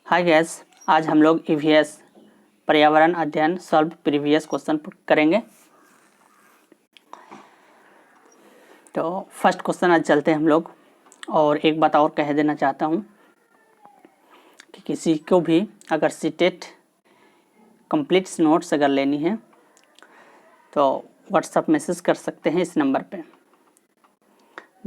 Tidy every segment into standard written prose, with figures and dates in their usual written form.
Hi guys, आज हम लोग ईवीएस पर्यावरण अध्ययन सॉल्व प्रीवियस क्वेश्चन करेंगे। तो फर्स्ट क्वेश्चन आज चलते हैं हम लोग। और एक बात और कह देना चाहता हूँ कि किसी को भी अगर सीटेट कंप्लीट नोट्स अगर लेनी है तो व्हाट्सएप मैसेज कर सकते हैं इस नंबर पे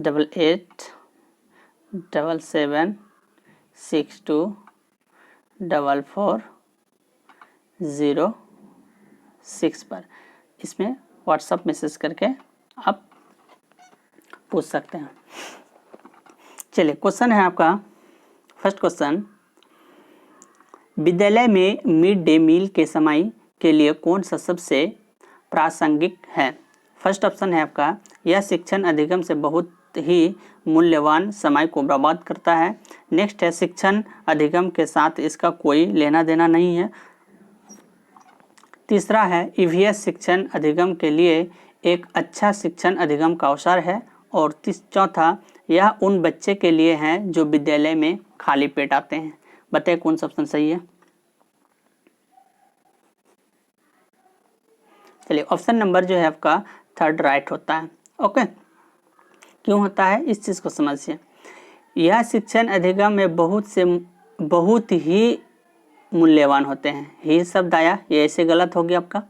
8877624406 पर। इसमें व्हाट्सएप मैसेज करके आप पूछ सकते हैं। चलिए, क्वेश्चन है आपका फर्स्ट क्वेश्चन, विद्यालय में मिड डे मील के समय के लिए कौन सा सबसे प्रासंगिक है? फर्स्ट ऑप्शन है आपका, यह शिक्षण अधिगम से बहुत ही मूल्यवान समय को बर्बाद करता है। नेक्स्ट है, शिक्षण अधिगम के साथ इसका कोई लेना देना नहीं है। तीसरा है, ईवीएस शिक्षण अधिगम के लिए एक अच्छा शिक्षण अधिगम का अवसर है। और चौथा, यह उन बच्चे के लिए है जो विद्यालय में खाली पेट आते हैं। बताइए कौन सा ऑप्शन सही है। चलिए, ऑप्शन नंबर जो है आपका थर्ड राइट होता है। ओके, क्यों होता है इस चीज को समझिए। यह शिक्षण अधिगम में बहुत ही मूल्यवान होते हैं। ही शब्द आया, ये ऐसे गलत हो गया आपका।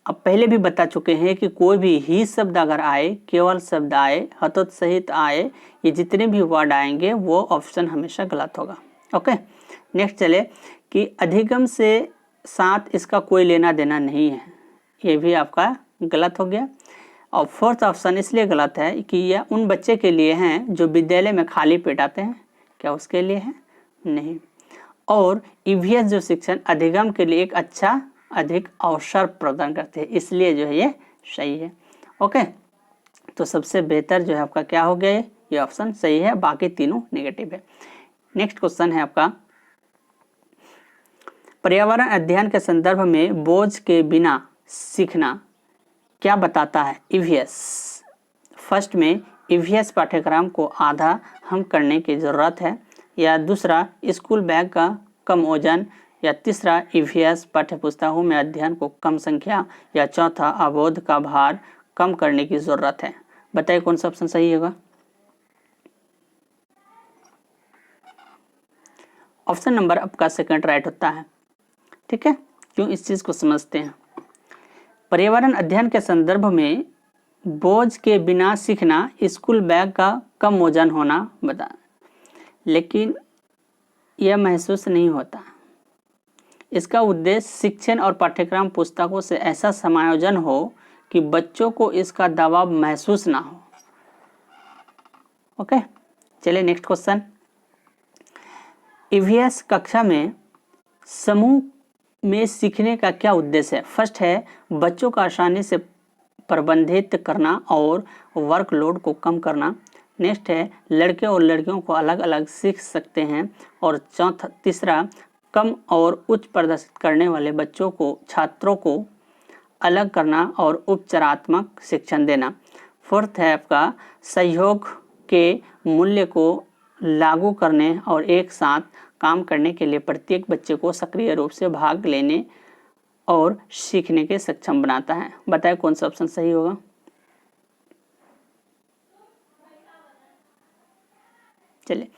अब पहले भी बता चुके हैं कि कोई भी ही शब्द अगर आए, केवल शब्द आए, हतोत्सहित आए, ये जितने भी वर्ड आएंगे वो ऑप्शन हमेशा गलत होगा। ओके, नेक्स्ट चले कि अधिगम से साथ इसका कोई लेना देना नहीं है, ये भी आपका गलत हो गया। और फोर्थ ऑप्शन इसलिए गलत है कि यह उन बच्चे के लिए हैं जो विद्यालय में खाली पेट आते हैं। क्या उसके लिए है? नहीं। और ईवीएस जो शिक्षण अधिगम के लिए एक अच्छा अधिक अवसर प्रदान करते हैं, इसलिए जो है ये सही है। ओके, तो सबसे बेहतर जो है आपका क्या हो गया, ये ऑप्शन सही है, बाकी तीनों नेगेटिव है। नेक्स्ट क्वेश्चन है आपका, पर्यावरण अध्ययन के संदर्भ में बोझ के बिना सीखना क्या बताता है ईवीएस? फर्स्ट में, ईवीएस पाठ्यक्रम को आधा हम करने की जरूरत है। या दूसरा, स्कूल बैग का कम वजन। या तीसरा, ईवीएस पाठ्यपुस्तकों में अध्ययन को कम संख्या। या चौथा, अवबोध का भार कम करने की जरूरत है। बताइए कौन सा ऑप्शन सही होगा। ऑप्शन नंबर आपका सेकंड राइट होता है। ठीक है, क्यों, इस चीज को समझते हैं। पर्यावरण अध्ययन के संदर्भ में बोझ के बिना सीखना, स्कूल बैग का कम वजन होना बता, लेकिन यह महसूस नहीं होता। इसका उद्देश्य शिक्षण और पाठ्यक्रम पुस्तकों से ऐसा समायोजन हो कि बच्चों को इसका दबाव महसूस ना हो। ओके, चलिए नेक्स्ट क्वेश्चन, ईवीएस कक्षा में समूह में सीखने का क्या उद्देश्य है? फर्स्ट है, बच्चों को आसानी से प्रबंधित करना और वर्कलोड को कम करना। नेक्स्ट है, लड़के और लड़कियों को अलग अलग सीख सकते हैं। और तीसरा, कम और उच्च प्रदर्शन करने वाले बच्चों को, छात्रों को अलग करना और उपचारात्मक शिक्षण देना। फोर्थ है आपका, सहयोग के मूल्य को लागू करने और एक साथ काम करने के लिए प्रत्येक बच्चे को सक्रिय रूप से भाग लेने और सीखने के सक्षम बनाता है। बताएं कौन सा ऑप्शन सही होगा। चलिए,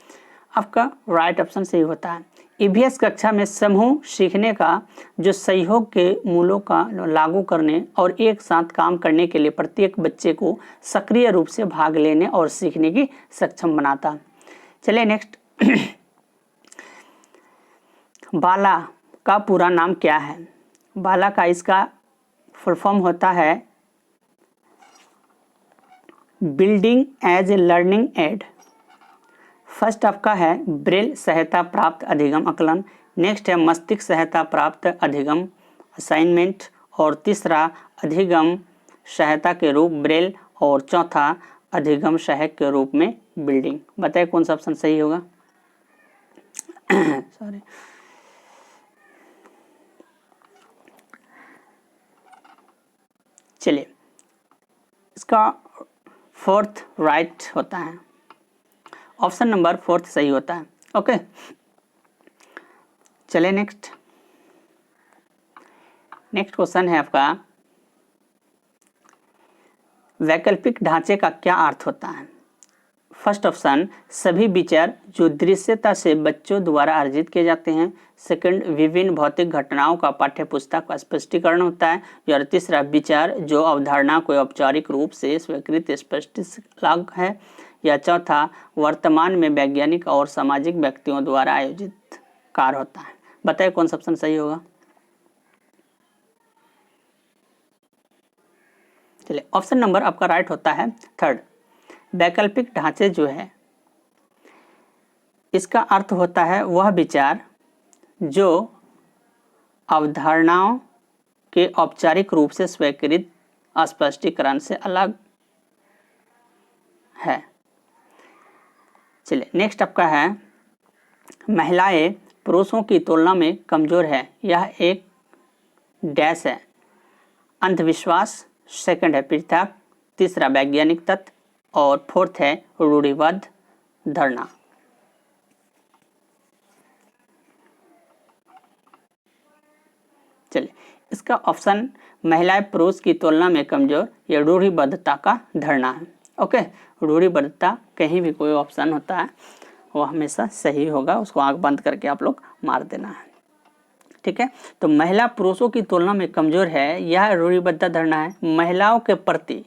आपका राइट ऑप्शन सही होता है। ईवीएस कक्षा में समूह सीखने का जो सहयोग के मूलों का लागू करने और एक साथ काम करने के लिए प्रत्येक बच्चे को सक्रिय रूप से भाग लेने और सीखने की सक्षम बनाता है। चलिए नेक्स्ट, बाला का पूरा नाम क्या है? बाला का इसका फुल फॉर्म होता है building as a learning aid. First आपका है ब्रेल सहायता प्राप्त अधिगम आकलन। नेक्स्ट है मस्तिष्क सहायता प्राप्त अधिगम असाइनमेंट। और तीसरा, अधिगम सहायता के रूप ब्रेल। और चौथा, अधिगम सहायक के रूप में बिल्डिंग। बताइए कौन सा ऑप्शन सही होगा। सॉरी, चलिए, इसका फोर्थ राइट होता है। ऑप्शन नंबर फोर्थ सही होता है। ओके, चले नेक्स्ट क्वेश्चन है आपका, वैकल्पिक ढांचे का क्या अर्थ होता है? फर्स्ट ऑप्शन, सभी विचार जो दृश्यता से बच्चों द्वारा अर्जित किए जाते हैं। सेकंड, विभिन्न भौतिक घटनाओं का पाठ्य पुस्तक का स्पष्टीकरण होता है। और तीसरा, विचार जो अवधारणा को औपचारिक रूप से स्वीकृत स्पष्टीकरण है। या चौथा, वर्तमान में वैज्ञानिक और सामाजिक व्यक्तियों द्वारा आयोजित कार्य होता है। बताइए कौन सा ऑप्शन सही होगा? चलिए, ऑप्शन नंबर आपका राइट होता है थर्ड। वैकल्पिक ढांचे जो है इसका अर्थ होता है वह विचार जो अवधारणाओं के औपचारिक रूप से स्वीकृत स्पष्टीकरण से अलग है। चलिए नेक्स्ट आपका है, महिलाएं पुरुषों की तुलना में कमजोर है। यह एक डैश है। अंधविश्वास, सेकंड है पृथक, तीसरा वैज्ञानिक तथ्य और फोर्थ है रूढ़िबद्ध धारणा। चलिए, इसका ऑप्शन महिलाएं पुरुष की तुलना में कमजोर, ये रूढ़िबद्धता का धारणा है। ओके, रूढ़िबद्धता कहीं भी कोई ऑप्शन होता है वो हमेशा सही होगा, उसको आंख बंद करके आप लोग मार देना है। ठीक है, तो महिला पुरुषों की तुलना में कमजोर है, यह रूढ़िबद्ध धारणा है। महिलाओं के प्रति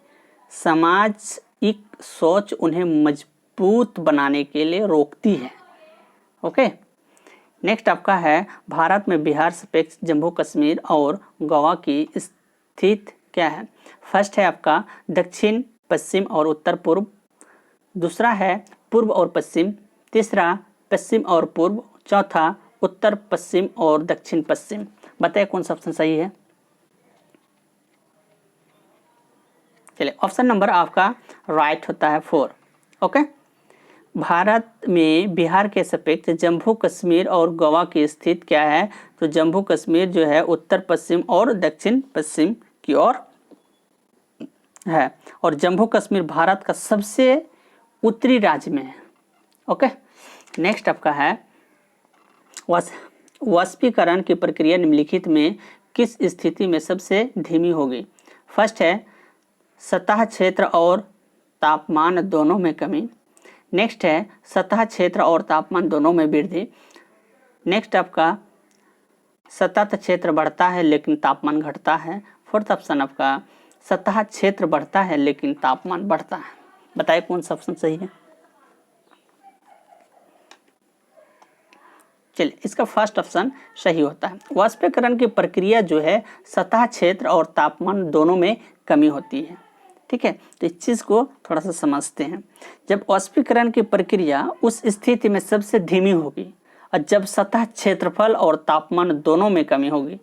सामाजिक सोच उन्हें मजबूत बनाने के लिए रोकती है। ओके, नेक्स्ट आपका है, भारत में बिहार सापेक्ष जम्मू कश्मीर और गोवा की स्थिति क्या है? फर्स्ट है आपका दक्षिण पश्चिम और उत्तर पूर्व, दूसरा है पूर्व और पश्चिम, तीसरा पश्चिम और पूर्व, चौथा उत्तर पश्चिम और दक्षिण पश्चिम। बताइए कौन सा ऑप्शन सही है? चलिए, ऑप्शन नंबर आपका राइट होता है 4। ओके, भारत में बिहार के सापेक्ष जम्मू कश्मीर और गोवा की स्थिति क्या है? तो जम्मू कश्मीर जो है उत्तर पश्चिम और दक्षिण पश्चिम की ओर है, और जम्मू कश्मीर भारत का सबसे उत्तरी राज्य में है। ओके, नेक्स्ट आपका है, वाष्पीकरण की प्रक्रिया निम्नलिखित में किस स्थिति में सबसे धीमी होगी? फर्स्ट है सतह क्षेत्र और तापमान दोनों में कमी, नेक्स्ट है सतह क्षेत्र और तापमान दोनों में वृद्धि, नेक्स्ट आपका सतह क्षेत्र बढ़ता है लेकिन तापमान घटता है, फोर्थ ऑप्शन आपका सतह क्षेत्र बढ़ता है लेकिन तापमान बढ़ता है। बताइए कौन सा ऑप्शन सही है? चलिए, इसका फर्स्ट ऑप्शन सही होता है। वाष्पीकरण की प्रक्रिया जो है सतह क्षेत्र और तापमान दोनों में कमी होती है। ठीक है, तो इस चीज़ को थोड़ा सा समझते हैं। जब वाष्पीकरण की प्रक्रिया उस स्थिति में सबसे धीमी होगी और जब सतह क्षेत्रफल और तापमान दोनों में कमी होगी,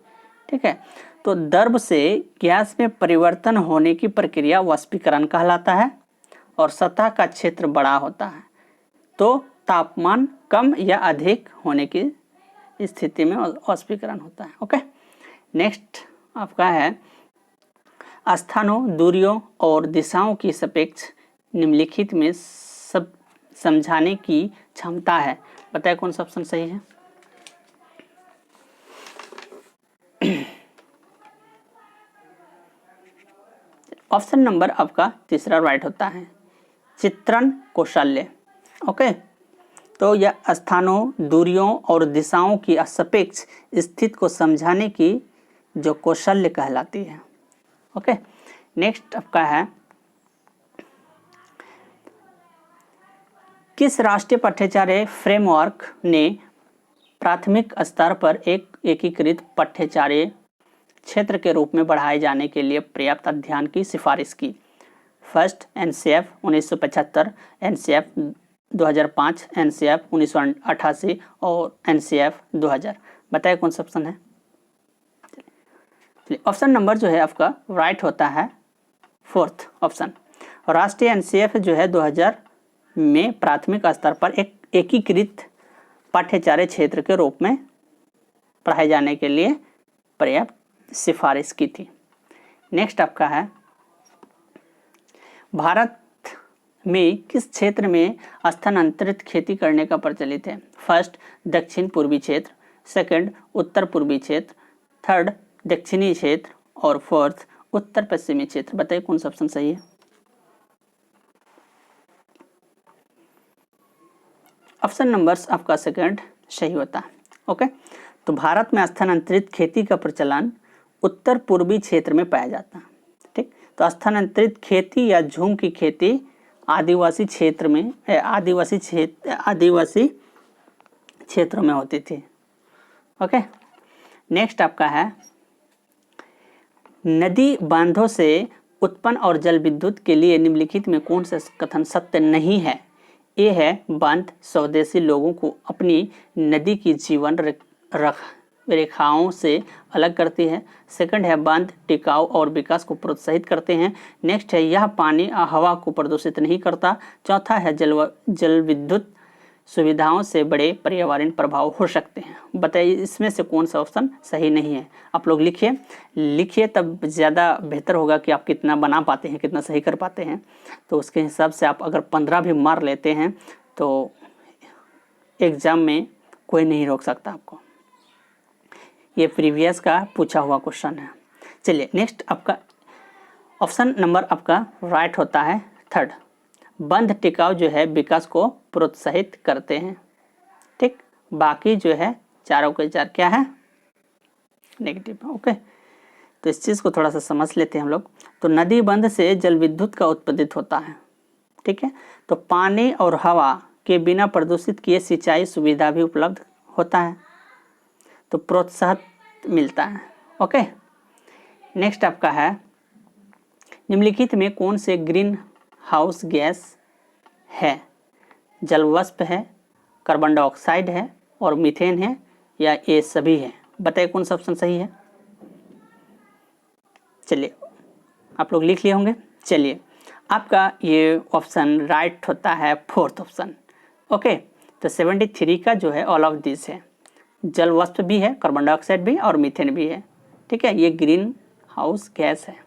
ठीक है, तो द्रव से गैस में परिवर्तन होने की प्रक्रिया वाष्पीकरण कहलाता है और सतह का क्षेत्र बड़ा होता है, तो तापमान कम या अधिक होने की स्थिति में वाष्पीकरण होता है। ओके, नेक्स्ट आपका है, स्थानों, दूरियों और दिशाओं की सापेक्ष निम्नलिखित में सब समझाने की क्षमता है। बताइए कौन सा ऑप्शन सही है? ऑप्शन नंबर आपका तीसरा राइट होता है, चित्रण कौशल्य। ओके, तो यह स्थानों, दूरियों और दिशाओं की सापेक्ष स्थिति को समझाने की जो कौशल्य कहलाती है। ओके, नेक्स्ट आपका है, किस राष्ट्रीय पाठ्यचर्या फ्रेमवर्क ने प्राथमिक स्तर पर एक एकीकृत पाठ्यचर्या क्षेत्र के रूप में बढ़ाए जाने के लिए पर्याप्त अध्ययन की सिफारिश की? फर्स्ट एनसीएफ 1975, एनसीएफ 2005, एनसीएफ 1988 और एनसीएफ 2000। बताइए कौन सा ऑप्शन है? ऑप्शन नंबर जो है आपका राइट होता है फोर्थ ऑप्शन। राष्ट्रीय एनसीएफ जो है 2000 में प्राथमिक स्तर पर एक एकीकृत पाठ्यचर्या क्षेत्र के रूप में पढ़ाए जाने के लिए पर्याप्त सिफारिश की थी। नेक्स्ट आपका है, भारत में किस क्षेत्र में स्थानांतरित खेती करने का प्रचलित है? फर्स्ट दक्षिण पूर्वी क्षेत्र, सेकंड उत्तर पूर्वी क्षेत्र, थर्ड दक्षिणी क्षेत्र और फोर्थ उत्तर पश्चिमी क्षेत्र। बताइए कौन सा ऑप्शन सही है। ऑप्शन नंबर्स आपका सेकंड सही होता है। ओके, तो भारत में स्थानांतरित खेती का प्रचलन उत्तर पूर्वी क्षेत्र में पाया जाता है। ठीक, तो स्थानांतरित खेती या झूम की खेती आदिवासी क्षेत्र में आदिवासी क्षेत्रों में होती थी। ओके, नेक्स्ट आपका है नदी बांधों से उत्पन्न और जल विद्युत के लिए निम्नलिखित में कौन सा कथन सत्य नहीं है। ए है बांध स्वदेशी लोगों को अपनी नदी की जीवन रेखाओं से अलग करती है। सेकंड है बांध टिकाऊ और विकास को प्रोत्साहित करते हैं। नेक्स्ट है यह पानी और हवा को प्रदूषित नहीं करता। चौथा है जल विद्युत सुविधाओं से बड़े पर्यावरण प्रभाव हो सकते हैं। बताइए इसमें से कौन सा ऑप्शन सही नहीं है। आप लोग लिखिए तब ज़्यादा बेहतर होगा कि आप कितना बना पाते हैं, कितना सही कर पाते हैं। तो उसके हिसाब से आप अगर 15 भी मार लेते हैं तो एग्ज़ाम में कोई नहीं रोक सकता आपको। ये प्रीवियस का पूछा हुआ क्वेश्चन है। चलिए नेक्स्ट आपका ऑप्शन नंबर आपका राइट होता है थर्ड। बंध टिकाऊ जो है विकास को प्रोत्साहित करते हैं। ठीक, बाकी जो है चारों के चार क्या है नेगेटिव। ओके, तो इस चीज़ को थोड़ा सा समझ लेते हैं हम लोग। तो नदी बंध से जल विद्युत का उत्पादित होता है। ठीक है, तो पानी और हवा के बिना प्रदूषित किए सिंचाई सुविधा भी उपलब्ध होता है, तो प्रोत्साहन मिलता है। ओके, नेक्स्ट आपका है निम्नलिखित में कौन से ग्रीन हाउस गैस है। जलवाष्प है, कार्बन डाइऑक्साइड है और मीथेन है या ये सभी है। बताइए कौन सा ऑप्शन सही है। चलिए आप लोग लिख लिए होंगे। चलिए आपका ये ऑप्शन राइट होता है फोर्थ ऑप्शन। ओके, तो 73 का जो है ऑल ऑफ दिस है। जलवाष्प भी है, कार्बन डाइऑक्साइड भी और मीथेन भी है। ठीक है, ये ग्रीन हाउस गैस है।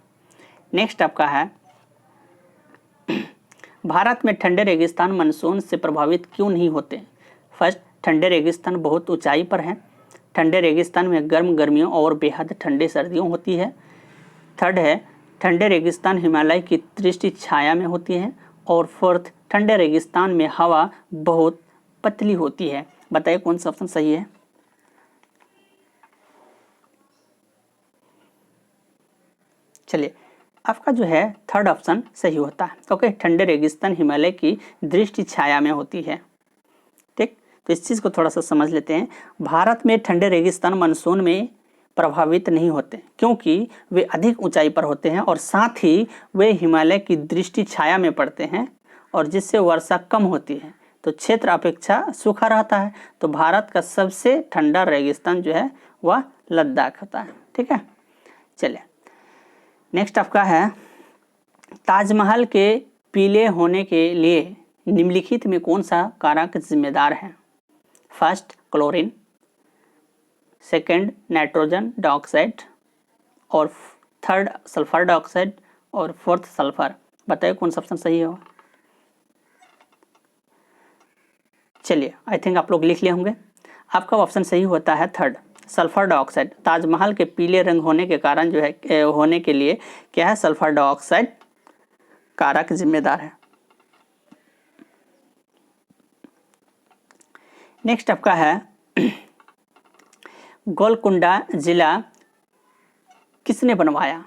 नेक्स्ट आपका है भारत में ठंडे रेगिस्तान मानसून से प्रभावित क्यों नहीं होते। फर्स्ट, ठंडे रेगिस्तान बहुत ऊंचाई पर है। ठंडे रेगिस्तान में गर्म गर्मियों और बेहद ठंडे सर्दियों होती है। थर्ड है ठंडे रेगिस्तान हिमालय की दृष्टि छाया में होती है। और फोर्थ, ठंडे रेगिस्तान में हवा बहुत पतली होती है। बताइए कौन सा ऑप्शन सही है। चलिए आपका जो है थर्ड ऑप्शन सही होता है। ओके, ठंडे रेगिस्तान हिमालय की दृष्टि छाया में होती है। ठीक, तो इस चीज़ को थोड़ा सा समझ लेते हैं। भारत में ठंडे रेगिस्तान मानसून में प्रभावित नहीं होते क्योंकि वे अधिक ऊंचाई पर होते हैं और साथ ही वे हिमालय की दृष्टि छाया में पड़ते हैं और जिससे वर्षा कम होती है, तो क्षेत्र अपेक्षा सूखा रहता है। तो भारत का सबसे ठंडा रेगिस्तान जो है वह लद्दाख होता है। ठीक है, चलिए नेक्स्ट आपका है ताजमहल के पीले होने के लिए निम्नलिखित में कौन सा कारक जिम्मेदार है। First, chlorine, second nitrogen dioxide और थर्ड सल्फर डाइऑक्साइड और फोर्थ सल्फर। बताइए कौन सा ऑप्शन सही होगा। चलिए आई थिंक आप लोग लिख लिए होंगे। आपका ऑप्शन सही होता है थर्ड, सल्फर डाइऑक्साइड। ताजमहल के पीले रंग होने के कारण जो है होने के लिए क्या है, सल्फर डाइऑक्साइड कारक जिम्मेदार है। नेक्स्ट आपका है गोलकुंडा जिला किसने बनवाया।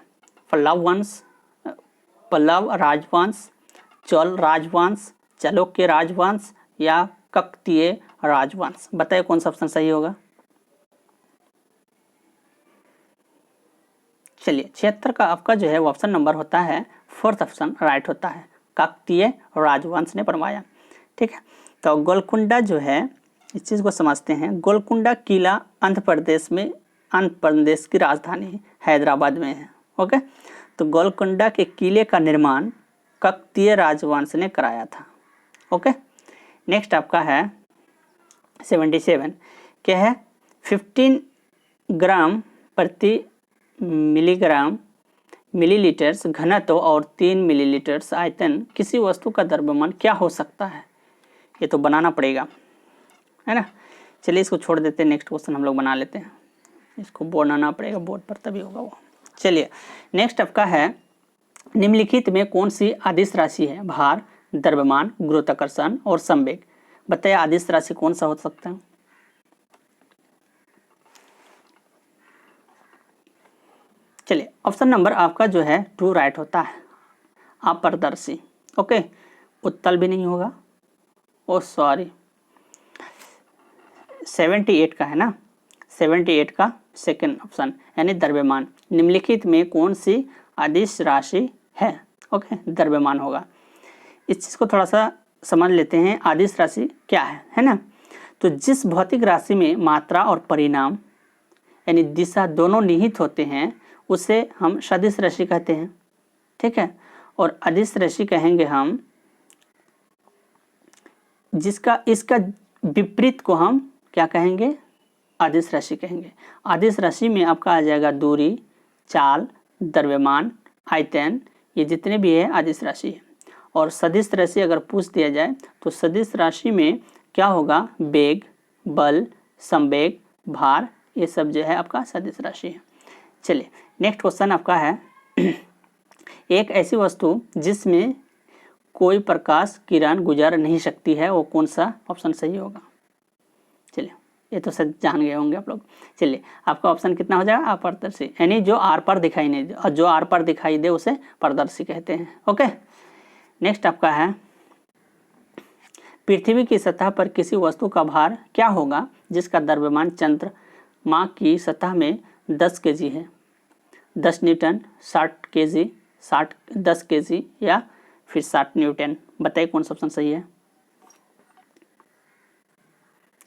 पल्लव राजवंश, चोल राजवंश, चालुक्य राजवंश या काकतीय राजवंश। बताइए कौन सा ऑप्शन सही होगा। चलिए 76 का आपका जो है वो ऑप्शन नंबर होता है फोर्थ ऑप्शन राइट होता है, काकतीय राजवंश ने बनवाया। ठीक है, तो गोलकुंडा जो है इस चीज़ को समझते हैं। गोलकुंडा किला आंध्र प्रदेश की राजधानी हैदराबाद में है। ओके, तो गोलकुंडा के किले का निर्माण काकतीय राजवंश ने कराया था। ओके, नेक्स्ट आपका है 77 क्या है 15 ग्राम प्रति मिलीलीटर्स घनत्व और 3 मिलीलीटर्स आयतन किसी वस्तु का द्रव्यमान क्या हो सकता है। ये तो बनाना पड़ेगा है ना। चलिए इसको छोड़ देते हैं, नेक्स्ट क्वेश्चन हम लोग बना लेते हैं। इसको बनाना पड़ेगा बोर्ड पर तभी होगा वो। चलिए नेक्स्ट आपका है, निम्नलिखित में कौन सी अदिश राशि है? भार, द्रव्यमान, गुरुत्वाकर्षण और संवेग। बताइए अदिश राशि कौन सा हो सकता है? चलिए ऑप्शन नंबर आपका जो है 2 राइट होता है, अपारदर्शी। ओके, उत्तल भी नहीं होगा, ओ सॉरी 78 का है ना, 78 का सेकंड ऑप्शन यानी द्रव्यमान। निम्नलिखित में कौन सी अदिश राशि है? ओके, द्रव्यमान होगा। इस चीज़ को थोड़ा सा समझ लेते हैं, अदिश राशि क्या है ना। तो जिस भौतिक राशि में मात्रा और परिणाम यानी दिशा दोनों निहित होते हैं उसे हम सदिश राशि कहते हैं, ठीक है। और अदिश राशि कहेंगे हम जिसका इसका विपरीत को हम क्या कहेंगे? अदिश राशि कहेंगे। अदिश राशि में आपका आ जाएगा दूरी, चाल, द्रव्यमान, आयतन, ये जितने भी है अदिश राशि है। और सदिश राशि अगर पूछ दिया जाए तो सदिश राशि में क्या होगा? वेग, बल, संवेग, भार, ये सब जो है आपका सदिश राशि है। चलिए नेक्स्ट क्वेश्चन आपका है एक ऐसी वस्तु जिसमें कोई प्रकाश किरण गुजर नहीं सकती है, वो कौन सा ऑप्शन सही होगा? चलिए ये तो सब जान गए होंगे आप लोग। चलिए आपका ऑप्शन कितना हो जाएगा? अपारदर्शी, यानी जो आर पार दिखाई नहीं दे, और जो आर पार दिखाई दे उसे पारदर्शी कहते हैं। ओके, नेक्स्ट आपका है पृथ्वी की सतह पर किसी वस्तु का भार क्या होगा जिसका द्रव्यमान चंद्रमा की सतह में 10 kg है? 10 न्यूटन, 60 kg, 10 kg या फिर 60 न्यूटन। बताइए कौन सा ऑप्शन सही है?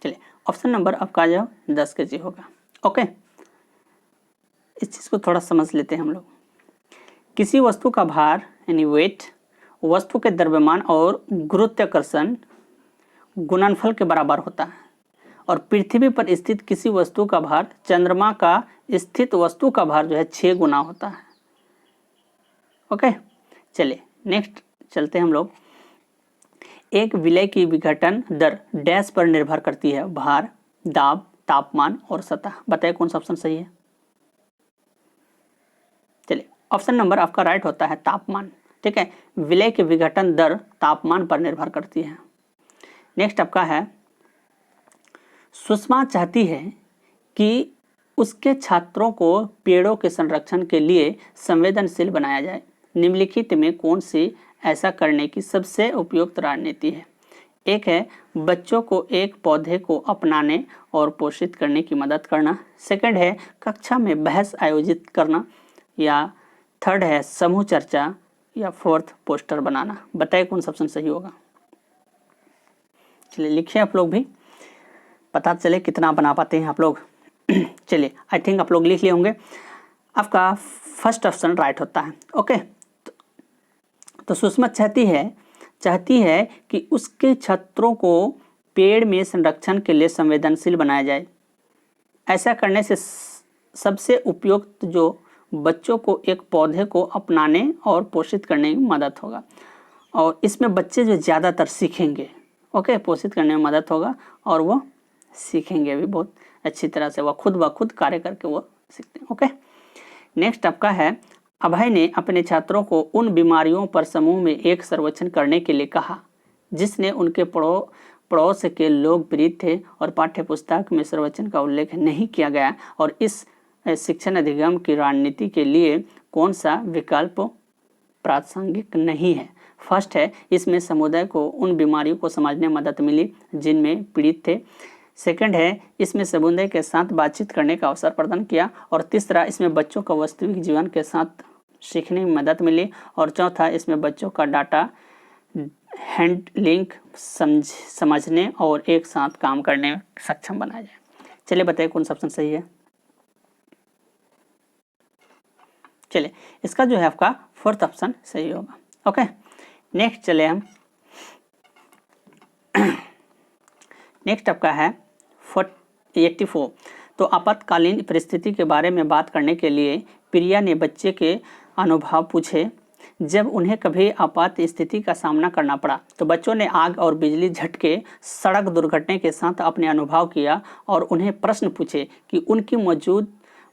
चलिए ऑप्शन नंबर आपका जो 10 kg होगा। ओके, इस चीज़ को थोड़ा समझ लेते हैं हम लोग। किसी वस्तु का भार यानी वेट वस्तु के द्रव्यमान और गुरुत्वाकर्षण गुणनफल के बराबर होता है। और पृथ्वी पर स्थित किसी वस्तु का भार चंद्रमा का स्थित वस्तु का भार जो है 6 गुना होता है। ओके, चलिए नेक्स्ट चलते हैं हम लोग। एक विलय की विघटन दर डैश पर निर्भर करती है? भार, दाब, तापमान और सतह। बताइए कौन सा ऑप्शन सही है? चलिए ऑप्शन नंबर आपका राइट होता है तापमान, ठीक है। विलय की विघटन दर तापमान पर निर्भर करती है। नेक्स्ट आपका है सुषमा चाहती है कि उसके छात्रों को पेड़ों के संरक्षण के लिए संवेदनशील बनाया जाए। निम्नलिखित में कौन सी ऐसा करने की सबसे उपयुक्त रणनीति है? एक है बच्चों को एक पौधे को अपनाने और पोषित करने की मदद करना। सेकंड है कक्षा में बहस आयोजित करना, या थर्ड है समूह चर्चा, या फोर्थ पोस्टर बनाना। बताइए कौन सा ऑप्शन सही होगा? चलिए लिखिए आप लोग भी, पता चले कितना बना पाते हैं आप लोग। चलिए आई थिंक आप लोग लिख लिए होंगे। आपका फर्स्ट ऑप्शन राइट होता है। ओके, तो सुषमा चाहती है कि उसके छात्रों को पेड़ में संरक्षण के लिए संवेदनशील बनाया जाए। ऐसा करने से सबसे उपयुक्त जो बच्चों को एक पौधे को अपनाने और पोषित करने में मदद होगा। और इसमें बच्चे जो ज़्यादातर सीखेंगे, ओके, पोषित करने में मदद होगा और वो सीखेंगे भी बहुत अच्छी तरह से, वो खुद ब खुद कार्य करके वो सीखते हैं। ओके, नेक्स्ट आपका है अभय ने अपने छात्रों को उन बीमारियों पर समूह में एक सर्वेक्षण करने के लिए कहा जिसने उनके पड़ोस के लोग पीड़ित थे और पाठ्य पुस्तक में सर्वेक्षण का उल्लेख नहीं किया गया। और इस शिक्षण अधिगम की रणनीति के लिए कौन सा विकल्प प्रासंगिक नहीं है? फर्स्ट है इसमें समुदाय को उन बीमारियों को समझने में मदद मिली जिनमें पीड़ित थे। सेकंड है इसमें समुदाय के साथ बातचीत करने का अवसर प्रदान किया। और तीसरा इसमें बच्चों को वास्तविक जीवन के साथ सीखने में मदद मिली। और चौथा इसमें बच्चों का डाटा हैंडलिंग समझने और एक साथ काम करने में सक्षम बनाया जाए। चलिए बताइए कौन सा ऑप्शन सही है? चलिए इसका जो है आपका फोर्थ ऑप्शन सही होगा। ओके, नेक्स्ट चले हम नेक्स्ट आपका है 84। तो आपातकालीन परिस्थिति के बारे में बात करने के लिए प्रिया ने बच्चे के अनुभव पूछे जब उन्हें कभी आपात स्थिति का सामना करना पड़ा तो बच्चों ने आग और बिजली झटके, सड़क दुर्घटना के साथ अपने अनुभव किया और उन्हें प्रश्न पूछे कि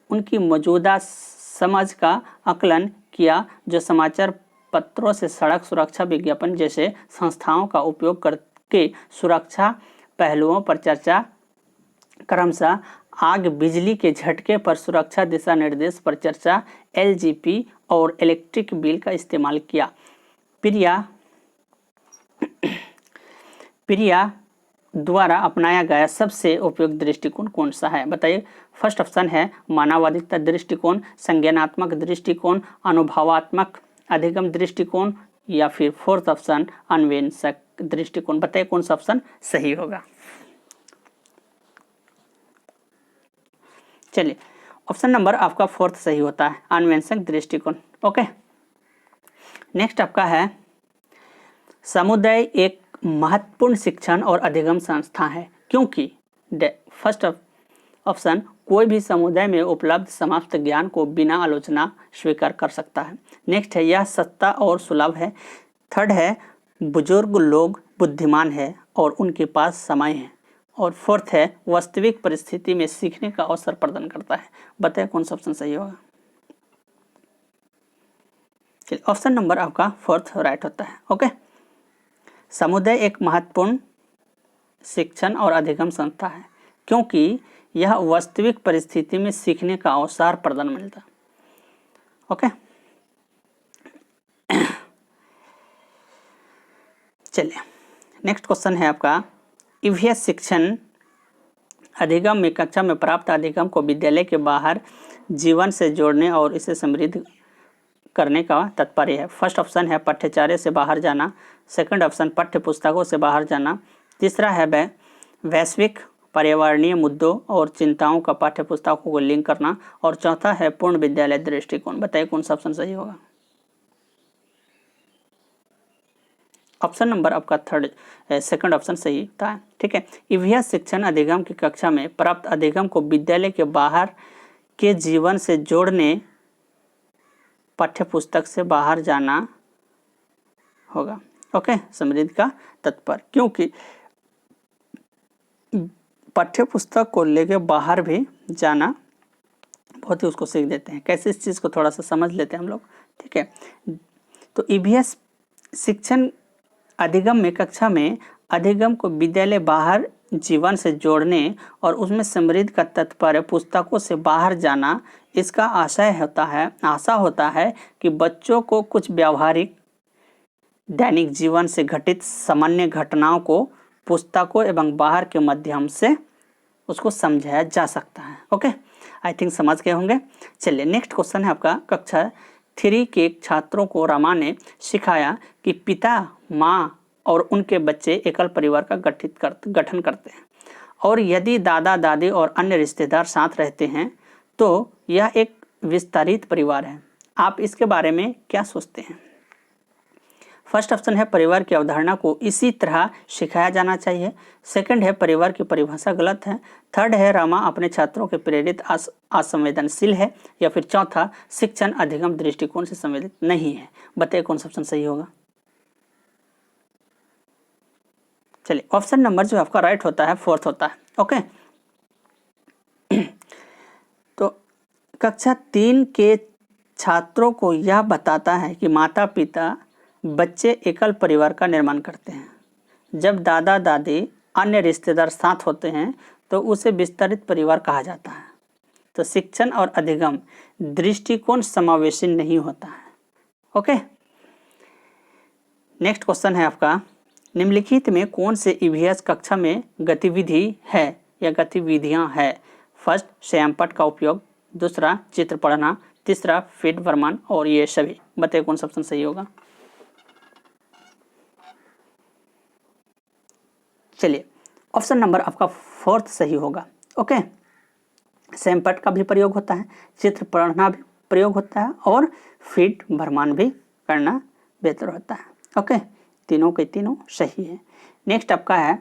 उनकी मौजूदा समझ का आकलन किया, जो समाचार पत्रों से सड़क सुरक्षा विज्ञापन जैसे संस्थाओं का उपयोग करके सुरक्षा पहलुओं पर चर्चा, क्रमशः आग बिजली के झटके पर सुरक्षा दिशा निर्देश पर चर्चा, एलजीपी और इलेक्ट्रिक बिल का इस्तेमाल किया। प्रिया द्वारा अपनाया गया सबसे उपयुक्त दृष्टिकोण कौन सा है? बताइए। फर्स्ट ऑप्शन है मानवाधिकता दृष्टिकोण, संज्ञानात्मक दृष्टिकोण, अनुभवात्मक अधिगम दृष्टिकोण, या फिर फोर्थ ऑप्शन अन्वेषक दृष्टिकोण। बताइए कौन सा ऑप्शन सही होगा। चलिए, ऑप्शन नंबर आपका फोर्थ सही होता है, अन्वेषक दृष्टिकोण। ओके, नेक्स्ट आपका है समुदाय एक महत्वपूर्ण शिक्षण और अधिगम संस्था है क्योंकि फर्स्ट ऑप्शन कोई भी समुदाय में उपलब्ध समस्त ज्ञान को बिना आलोचना स्वीकार कर सकता है। नेक्स्ट है यह सस्ता और सुलभ है। थर्ड है बुजुर्ग लोग बुद्धिमान है और उनके पास समय है। और फोर्थ है वास्तविक परिस्थिति में सीखने का अवसर प्रदान करता है। बताइए कौन सा ऑप्शन सही होगा। चलिए, ऑप्शन नंबर आपका फोर्थ राइट होता है। ओके, समुदाय एक महत्वपूर्ण शिक्षण और अधिगम संस्था है क्योंकि यह वास्तविक परिस्थिति में सीखने का अवसर प्रदान मिलता है। ओके, चलिए, नेक्स्ट क्वेश्चन है आपका ईवीएस शिक्षण अधिगम में कक्षा में प्राप्त अधिगम को विद्यालय के बाहर जीवन से जोड़ने और इसे समृद्ध करने का तात्पर्य है। फर्स्ट ऑप्शन है पाठ्यचर्या से बाहर जाना, सेकंड ऑप्शन पाठ्य पुस्तकों से बाहर जाना, तीसरा है वैश्विक पर्यावरणीय मुद्दों और चिंताओं का पाठ्य पुस्तकों को लिंक करना, और चौथा है पूर्ण विद्यालय दृष्टिकोण। बताइए कौन सा ऑप्शन सही होगा। ऑप्शन नंबर आपका थर्ड सेकंड ऑप्शन सही था। ठीक है, ईवीएस शिक्षण अधिगम की कक्षा में प्राप्त अधिगम को विद्यालय के बाहर के जीवन से जोड़ने, पाठ्य पुस्तक से बाहर जाना होगा। ओके, समृद्ध का तात्पर्य, क्योंकि पाठ्य पुस्तक को लेके बाहर भी जाना बहुत ही उसको सीख देते हैं। कैसे इस चीज़ को थोड़ा सा समझ लेते हैं हम लोग। ठीक है, तो ईवीएस शिक्षण अधिगम में कक्षा में अधिगम को विद्यालय बाहर जीवन से जोड़ने और उसमें समृद्ध का तात्पर्य पुस्तकों से बाहर जाना। इसका आशा होता है कि बच्चों को कुछ व्यावहारिक दैनिक जीवन से घटित सामान्य घटनाओं को पुस्तकों एवं बाहर के माध्यम से उसको समझाया जा सकता है। ओके, आई थिंक समझ गए होंगे। चलिए, नेक्स्ट क्वेश्चन है आपका कक्षा 3 के छात्रों को रमा ने सिखाया कि पिता, माँ और उनके बच्चे एकल परिवार का गठन करते हैं और यदि दादा दादी और अन्य रिश्तेदार साथ रहते हैं तो यह एक विस्तारित परिवार है। आप इसके बारे में क्या सोचते हैं। फर्स्ट ऑप्शन है परिवार की अवधारणा को इसी तरह सिखाया जाना चाहिए। सेकंड है परिवार की परिभाषा गलत है। थर्ड है रमा अपने छात्रों के प्रेरित असंवेदनशील है। या फिर चौथा शिक्षण अधिगम दृष्टिकोण से संवेदित नहीं है। बताइए कौन सा ऑप्शन सही होगा। चलिए, ऑप्शन नंबर जो आपका राइट होता है फोर्थ होता है। ओके, तो कक्षा 3 के छात्रों को यह बताता है कि माता पिता बच्चे एकल परिवार का निर्माण करते हैं। जब दादा दादी अन्य रिश्तेदार साथ होते हैं तो उसे विस्तारित परिवार कहा जाता है। तो शिक्षण और अधिगम दृष्टिकोण समावेशी नहीं होता है। ओके, नेक्स्ट क्वेश्चन है आपका निम्नलिखित में कौन से ईवीएस कक्षा में गतिविधि है या गतिविधियां है। फर्स्ट श्यामपट्ट का उपयोग, दूसरा चित्र पढ़ना, तीसरा फीड वर्मान और ये सभी। बताइए कौन सा ऑप्शन सही होगा। चलिए, ऑप्शन नंबर आपका फोर्थ सही होगा। ओके, श्यामपट्ट का भी प्रयोग होता है, चित्र पढ़ना भी प्रयोग होता है और फीड वर्मान भी करना बेहतर होता है। ओके, तीनों के तीनों सही है। नेक्स्ट आपका है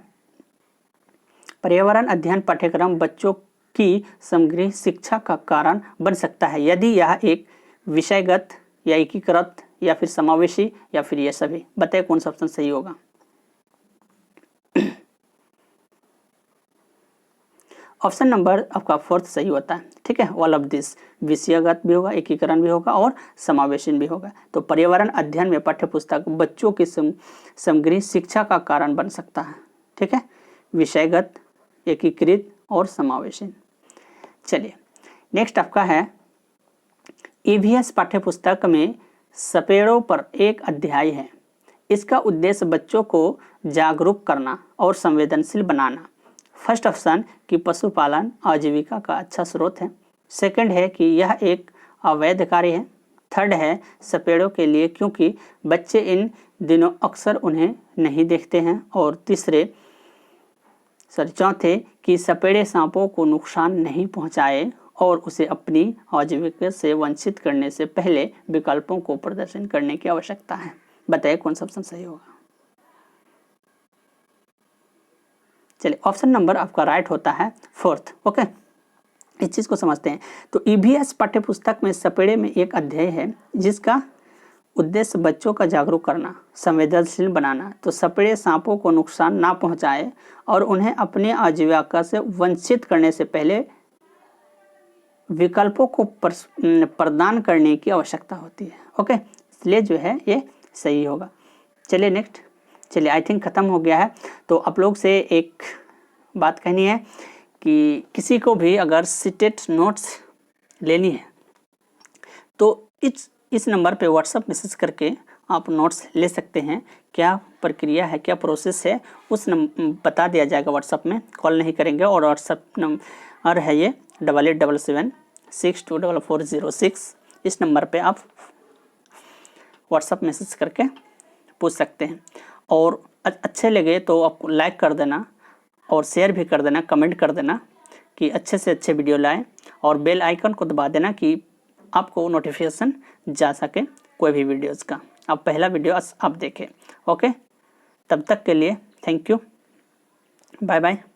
पर्यावरण अध्ययन पाठ्यक्रम बच्चों की समग्र शिक्षा का कारण बन सकता है यदि यह एक विषयगत या एकीकृत या फिर समावेशी या फिर ये सभी? बताइए कौन सा ऑप्शन सही होगा। ऑप्शन नंबर आपका 4 सही होता है। ठीक है, ऑल ऑफ दिस, विषयगत भी होगा, एकीकरण भी होगा और समावेशन भी होगा। तो पर्यावरण अध्ययन में पाठ्यपुस्तक बच्चों की समग्र शिक्षा का कारण बन सकता है। ठीक है, विषयगत, एकीकृत और समावेशन। चलिए नेक्स्ट आपका है ईवीएस पाठ्यपुस्तक में सपेड़ों पर एक अध्याय है। इसका उद्देश्य बच्चों को जागरूक करना और संवेदनशील बनाना। फर्स्ट ऑप्शन कि पशुपालन आजीविका का अच्छा स्रोत है। सेकंड है कि यह एक अवैध कार्य है। थर्ड है सपेड़ों के लिए क्योंकि बच्चे इन दिनों अक्सर उन्हें नहीं देखते हैं। और चौथे कि सपेड़े सांपों को नुकसान नहीं पहुंचाए और उसे अपनी आजीविका से वंचित करने से पहले विकल्पों को प्रदर्शन करने की आवश्यकता है। बताइए कौन सा ऑप्शन सही होगा। चलिए ऑप्शन नंबर आपका राइट होता है 4th। ओके, इस चीज को समझते हैं। तो ईवीएस पाठ्यपुस्तक में सपेड़े में एक अध्याय है जिसका उद्देश्य बच्चों का जागरूक करना, संवेदनशील बनाना। तो सपेड़े सांपों को नुकसान ना पहुंचाए और उन्हें अपनी आजीविका से वंचित करने से पहले विकल्पों को प्रदान करने की आवश्यकता होती है। ओके, इसलिए जो है ये सही होगा। चलिए नेक्स्ट। चलिए आई थिंक ख़त्म हो गया है। तो आप लोग से एक बात कहनी है कि किसी को भी अगर सीटेट नोट्स लेनी है तो इस नंबर पे व्हाट्सअप मैसेज करके आप नोट्स ले सकते हैं। क्या प्रक्रिया है, क्या प्रोसेस है, उस बता दिया जाएगा व्हाट्सअप में। कॉल नहीं करेंगे। और व्हाट्सअप नंबर है ये 8877624406। इस नंबर पे आप व्हाट्सअप मैसेज करके पूछ सकते हैं। और अच्छे लगे तो आपको लाइक कर देना और शेयर भी कर देना, कमेंट कर देना कि अच्छे से अच्छे वीडियो लाएं और बेल आइकन को दबा देना कि आपको नोटिफिकेशन जा सके कोई भी वीडियोस का। अब पहला वीडियो आप देखें। ओके, तब तक के लिए थैंक यू, बाय बाय।